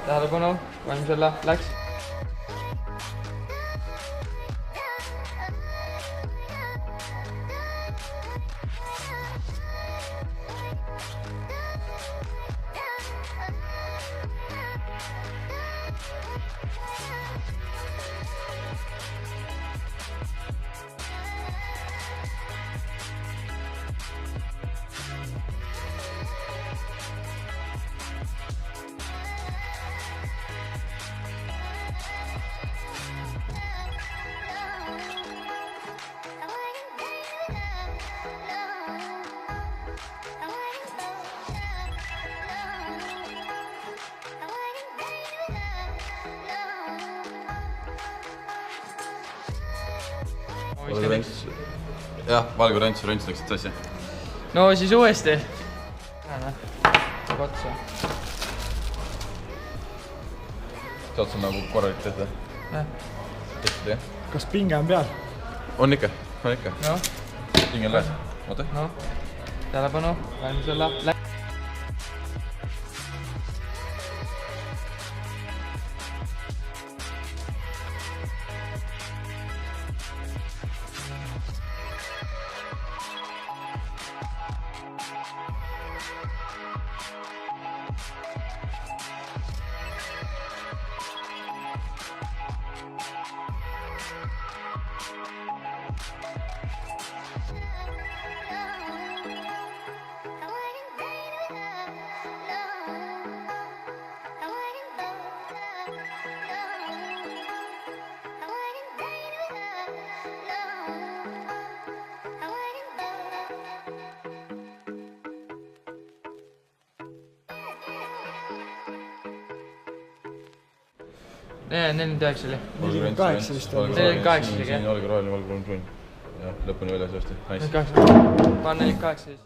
tähelepanu, valmis olla, läks. Jah, Valgo Rants läksid sassi. No siis uuesti. Saab otsa. Saad sa nagu korralik tehta? Jah. Kas pinge on peal? On ikka, on ikka. No. Pinge on lähes. Oota. No. Tähelepanu, valmis olla, läks. Nee, 49 oli. 48 vist on. 48 oli, jah. Siin olgi roheline, valge, pruun. Ja lõpuni väljas hästi. Ma olen 48 siis.